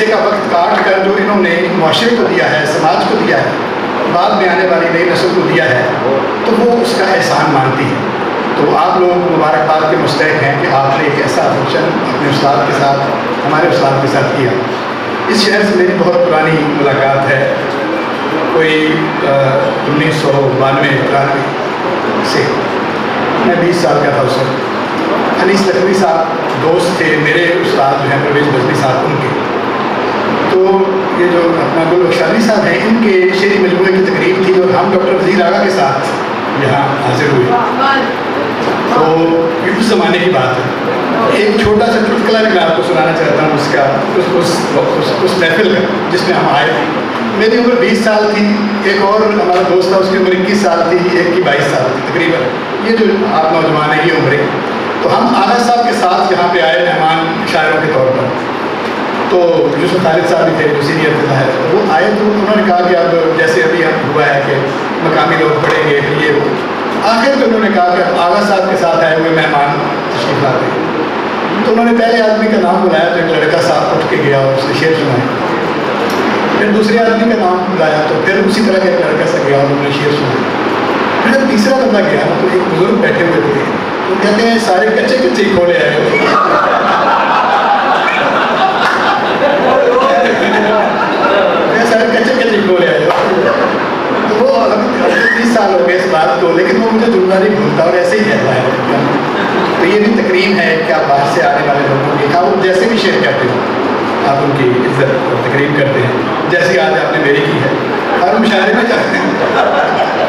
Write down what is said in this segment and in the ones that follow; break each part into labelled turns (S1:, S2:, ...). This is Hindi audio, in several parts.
S1: अरसे का वक्त काट कर जो इन्होंने मुआशरे को दिया है, समाज को दिया है, बाद में आने वाली नई नस्ल को दिया है, तो वो उसका एहसान मानती है। तो आप लोग मुबारकबाद के मुस्तहिक हैं कि आपने एक ऐसा फंक्शन अपने उस्ताद के साथ, हमारे उस्ताद के साथ किया। इस शहर से मेरी बहुत पुरानी मुलाकात है, कोई 1992-93 से। मैं 20 साल का था उस वक्त। अनीस लखवी साहब दोस्त थे मेरे, उस्ताद जो हैं परवेज़ बज़मी साहब उनके। तो ये जो अपना गुल बख्शानी साहब हैं, इनके शेरी मजमूए की तकरीब थी और हम डॉक्टर वज़ीर आगा के साथ यहाँ हाजिर हुए। तो ये उस ज़माने की बात है। एक छोटा सा चुटकुला भी मैं आपको सुनाना चाहता हूँ उसका, उस महफिल का जिसमें हम आए थे। मेरी उम्र 20 साल थी, एक और हमारा दोस्त था उसकी उम्र 21 साल थी, एक की 22 साल थी तकरीबन। ये जो आप नौजवान हैं ये उम्रें। तो हम आगा साहब के साथ यहाँ पे आए मेहमान शायरों के तौर पर। तो यूसुफ खालिद साहब भी थे जो सीनियर थे बाहर, वो आए तो उन्होंने कहा कि अब जैसे अभी अब हुआ है कि मकामी लोग पढ़ेंगे फिर ये वो। आखिर में उन्होंने कहा कि आगा साहब के साथ आए हुए मेहमान तशरीफ लाते हैं। तो उन्होंने पहले आदमी का नाम बुलाया तो एक लड़का साहब उठ के गया और उसने शेर सुनाए। फिर दूसरे आदमी का नाम बुलाया तो फिर उसी तरह का एक लड़का सा गया और उन्होंने शेर सुनाया। फिर तीसरा बंदा गया ना तो एक बुजुर्ग बैठे हुए थे, तो कहते हैं सारे कच्चे कच्चे ही खोले आए हो। सारे कच्चे कच्चे खोले आए हो। तो वो 30 साल हो गए इस बात को, लेकिन वो मुझे जुमला नहीं भूलता और ऐसे ही कहता है। तो ये भी तकरीम है कि आप बाहर से आने वाले लोगों की वो जैसे भी शेर कहते हो आप उनकी इज्जत और तकरीम करते हैं, जैसे आज आपने मेरी की है। हर मुशायरे में जाते हैं,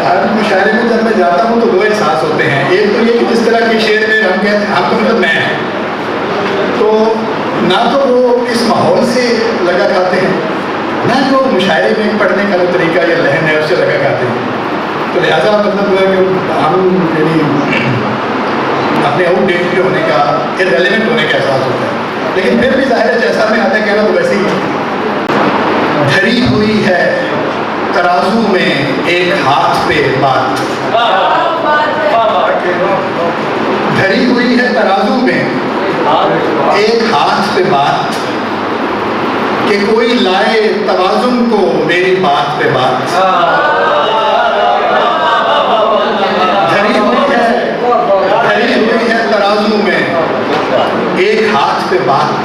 S1: हर मुशायरे में जब मैं जाता हूँ तो दो एहसास होते हैं। एक तो ये कि जिस तरह के शेर में हम कहते हैं आपको मतलब मैं, तो ना तो वो इस माहौल से लगा खाते हैं, ना जो मुशायरे में पढ़ने का जो तरीका या लहन है उससे लगा खाते हैं। तो लिहाजा मतलब हम यानी अपने आउटडेटेड होने का, इररेलेवेंट होने का एहसास होता है। लेकिन फिर भी जाहिर है जैसा में आता है कहना तो वैसे ही है। धरी हुई है तराजू में एक हाथ पे बात, धरी हुई है तराजू में एक हाथ पे बात, कि कोई लाए तवाजुन को मेरी बात पे बात। धरी हुई है तराजू में एक हाथ पे बात,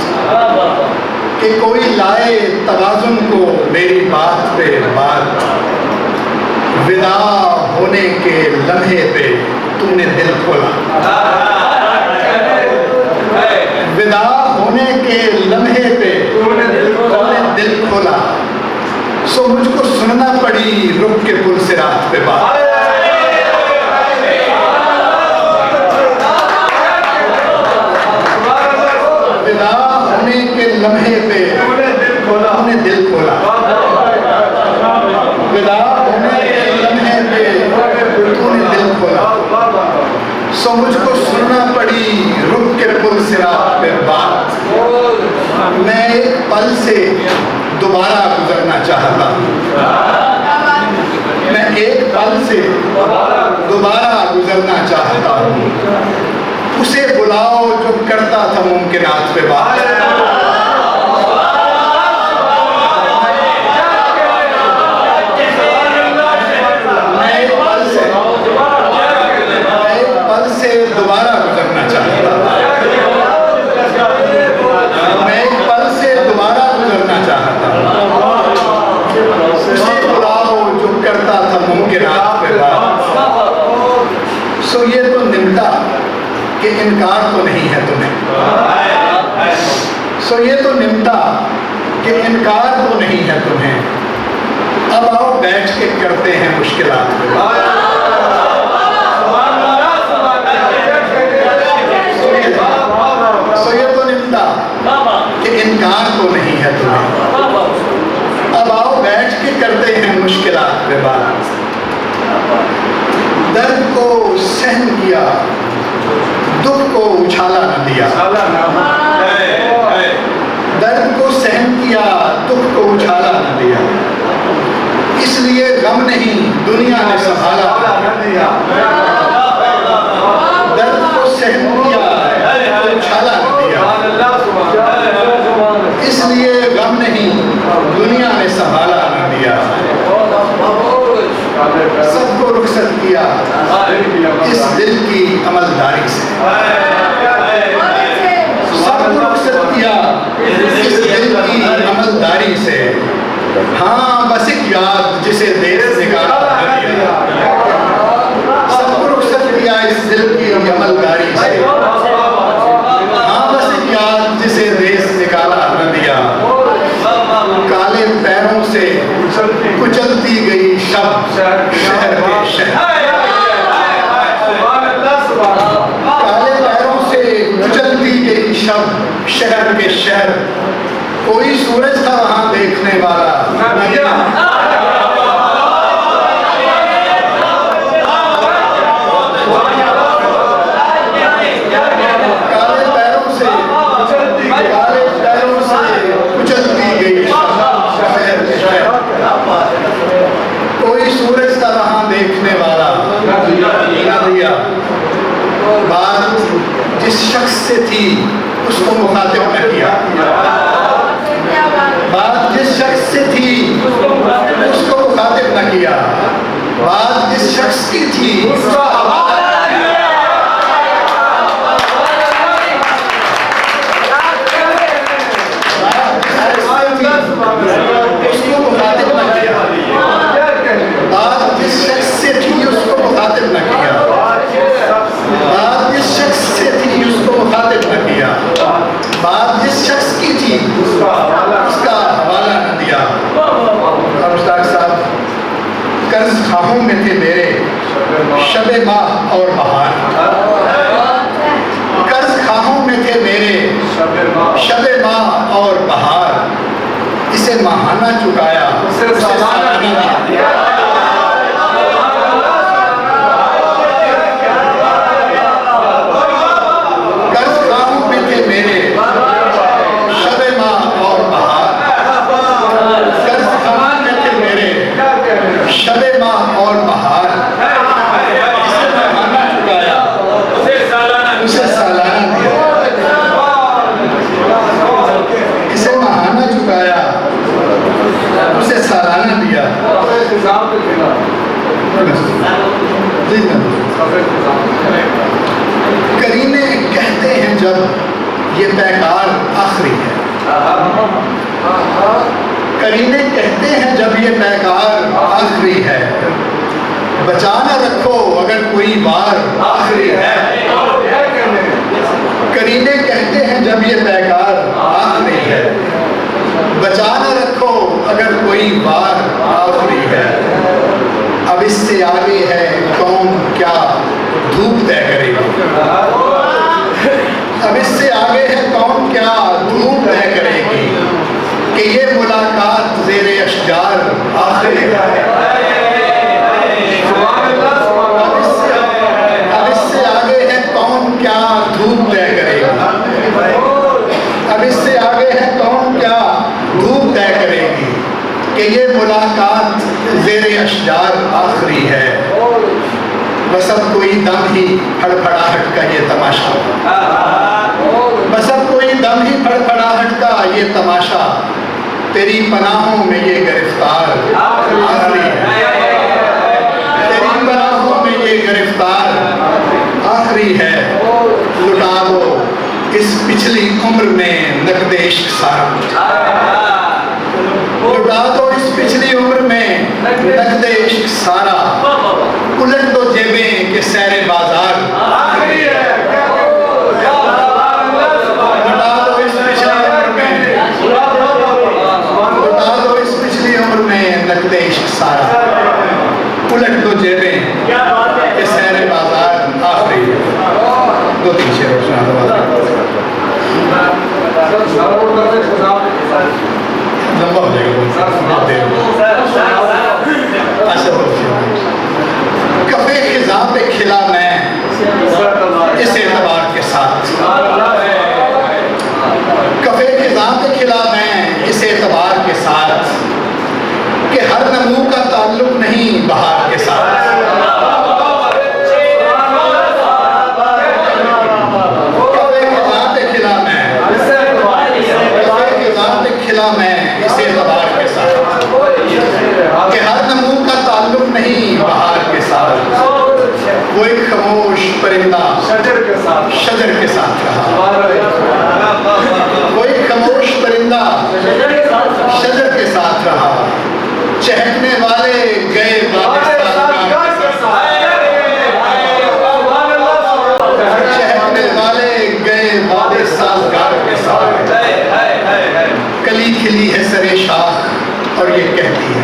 S1: कि कोई लाए तवाजुन को मेरी बात पे बात। विदा होने के लम्हे पे तूने दिल खोला, विदा होने के लम्हे पे तूने दिल खोला, सो मुझको सुनना पड़ी रुक के पुल से रात पे बात। विदा होने के लम्हे पे तूने दिल खोला, विदा होने के लम्हे पे तूने दिल खोला, सो मुझको सुनना पड़ी रुक के पुल से रात पे बात। मैं एक पल से दोबारा गुजरना चाहता हूँ, मैं एक पल से दोबारा गुजरना चाहता हूँ। उसे बुलाओ जो करता था मुमकिनात पे बात। मैं एक पल से दोबारा गुजरना चाहता हूँ, मैं एक पल से दोबारा गुजरना चाहता हूँ। उसे बुलाओ जो करता था मुमकिनात पे बात। सो ये तो निमटा कि इनकार तो नहीं है तुम्हें, सो ये तो निमटा कि इनकार तो नहीं है तुम्हें। अब आओ बैठ के करते हैं मुश्किलात पे बात। सो ये तो निमटा कि इनकार तो नहीं है तुम्हें। अब आओ बैठ के करते हैं मुश्किलात पे बात। दर्द को सहन किया, दुख को उछाला न दिया, दर्द को सहन किया, दुख को उछाला न दिया। इसलिए गम नहीं दुनिया ने संभाला न दिया। दर्द को सहन किया, दुख को उछाला न दिया। इसलिए गम नहीं किया इस दिल की अमलदारी से, सब रुखसत किया इस दिल की अमलदारी से। हाँ बस एक याद जिसे देश निकाला न दिया, सब रुखसत किया इस दिल की अमलदारी से। हाँ बस एक याद जिसे देश निकाला न दिया, काले पैरों से कुचलती गई शब शहर के शहर, काले पैरों से कुचलती गई शब शहर के शहर। कोई सूरज था वहां देखने वाला न दिया, काले पैरों से कुचलती गई शहर के शहर। कोई सूरज था वहां देखने वाला न दिया, बात जिस शख्स से थी उसको मुखातिब न किया, बात जिस शख्स से थी उसको मुखातिब न किया, बात जिस शख्स की थी उसको मुखातिब न किया, बात जिस शख्स से थी उसको मुखातिब न किया, बात जिस शख्स से थी उसको मुखातिब न किया, बात जिस शख्स की थी उसका हवाला न दिया। और उस्ताद साहब, कर्ज खाहों में थे मेरे शबे माह और बहार, कर्ज खाहों में थे मेरे शबे माह और बहार। इसे माहाना चुकाया उसे सालाना दिया, कर्ज खाहों में थे मेरे शबे माह और बहार, कर्ज खाहों में थे मेरे शबे माह और बहार। इसे माहाना चुकाया उसे सालाना दिया, इसे माहाना चुकाया उसे सालाना दिया। करीने कहते हैं जब ये पैकार आखिरी है, करीने कहते हैं जब ये पैकार आखिरी है, बचा न रखो अगर कोई बार आखिरी है। करीने कहते हैं जब ये पैकार आखिरी है, बचा न रखो अगर कोई बार आखिरी है। अब इससे आगे है कौन क्या धूप तय करेगी, अब इससे आगे है कौन क्या धूप तय करेगी कि ये मुलाकात ज़ेरे अशजार आखिरी है। अब इससे आगे है कौन क्या धूप तय करेगी, अब इससे आगे है कौन क्या धूप तय करेगी कि ये मुलाकात ज़ेरे अशजार आखिरी है। बस अब कोई दम ही फड़फड़ाहट का ये तमाशा, बस अब कोई दम ही फड़फड़ाहट का ये तमाशा, तेरी पनाहों में ये गिरफ्तार आखिरी है, तेरी पनाहों में ये गिरफ्तार आखिरी है। लुटा दो इस पिछली उम्र में नक़्द इश्क सारा, लुटा दो इस पिछली उम्र में नक़्द इश्क सारा। उलट दो जेबें के सैरे बाजार आखिरी है, लुटा दो इस पिछली उम्र में, लुटा दो इस पिछली उम्र में नक़्द इश्क सारा। उलट दो जेबें के सैरे बाजार आखिरी है। दो तीन शेर और सुना दो, लंबा हो जाएगा। अच्छा, कफ़े खिज़ा पे खिला मैं कोई खामोश परिंदा
S2: शजर के साथ
S1: रहा। कोई खामोश परिंदा शजर के साथ रहा। चहकने वाले गए चहकने वाले गए वादे साजगार के साथ। कली खिली है सरे शाख और ये कहती है,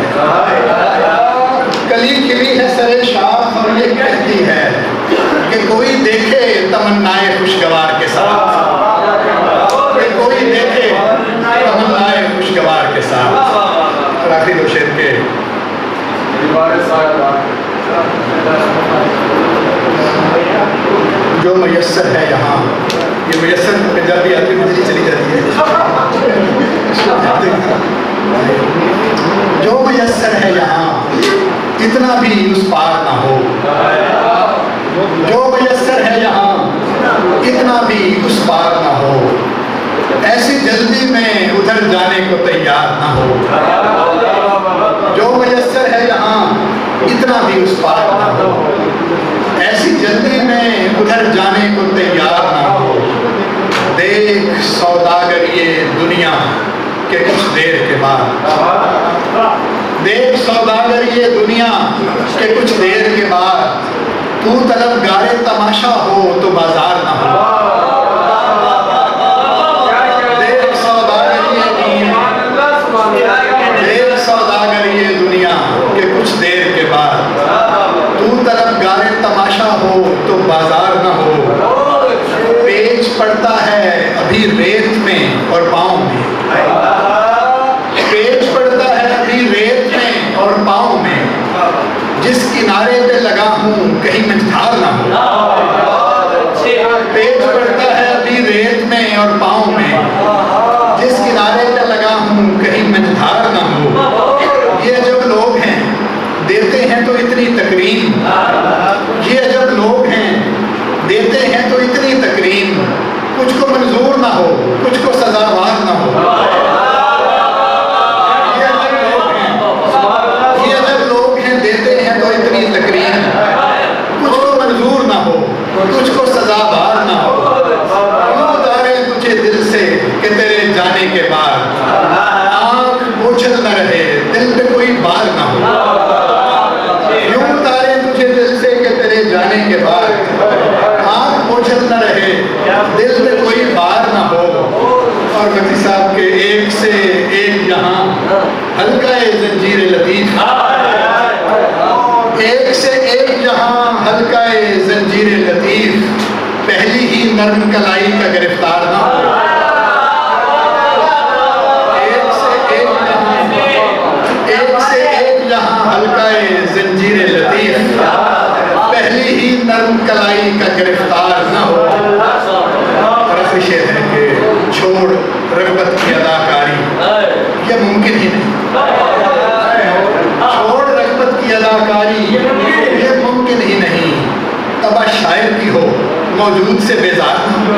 S1: कली खिली है सरे शाख और ये कहती है कि कोई देखे तमन्नाए खुशगवार के साथ, कि कोई देखे तमन्नाए खुशगवार के साथ। और आखिरी दो शेर के जो मुयस्सर है यहाँ, ये मुयस्सर पंजाबी आती मुझे चली जाती है। जो मुयस्सर है यहाँ इतना भी उस पार ना हो, जो मुयस्सर है यहाँ इतना भी उस पार ना हो, ऐसी जल्दी में उधर जाने को तैयार ना हो। जो मुयस्सर है यहाँ इतना भी उस पार ना हो, ऐसी जल्दी में उधर जाने को तैयार ना हो। देख सौदागर ये दुनिया के कुछ देर के बाद, देख सौदागर ये दुनिया के कुछ देर के बाद, तू तलबगारे तमाशा हो तो बाजार ना हो। देख सौदागर ये दुनिया, देख सौदागर ये दुनिया के कुछ देर के बाद, तू तलबगारे तमाशा हो तो बाजार ना हो। पेच पड़ता है अभी रेत में और पाँव में, पेच पड़ता है अभी रेत में और पाँव में, जिस किनारे पे लगा हूँ कहीं मंझधार ना हो। पेच पड़ता है अभी रेत में और पाँव में, जिस किनारे पे लगा हूँ कहीं मंझधार ना हो। ये जब लोग हैं देते हैं तो इतनी तकरीम, ये जब लोग हैं देते हैं तो इतनी तकरीम, कुछ को मंजूर ना हो कुछ को सजावार ना हो। ये जब लोग हैं देते हैं तो इतनी तकरीम, कुछ को मंजूर ना हो कुछ को सजावार ना हो। क्यों उतारे तुझे दिल से कि तेरे जाने के बाद, आँख बोझल न रहे दिल पे कोई बार ना हो। क्यों उतारे तुझे दिल से कि तेरे जाने के बाद, आँख बोझल न रहे दिल पे कोई बार ना हो। और मक्ती साहब के एक से एक यहाँ हल्का जंजीर लतीफ, एक से एक यहाँ हल्का जंजीर लतीफ, पहली ही नर्म कलाई का गिरफ्तार ना हो। एक से एक यहाँ हल्का जंजीर लतीफ, पहली ही नर्म कलाई का गिरफ्तार ना हो। शेर है कि छोड़ रग़बत की अदाकारी, यह मुमकिन ही नहीं। छोड़ रग़बत की अदाकारी यह मुमकिन ही नहीं। तबा शायर की हो मौजूद से बेजार ना हो।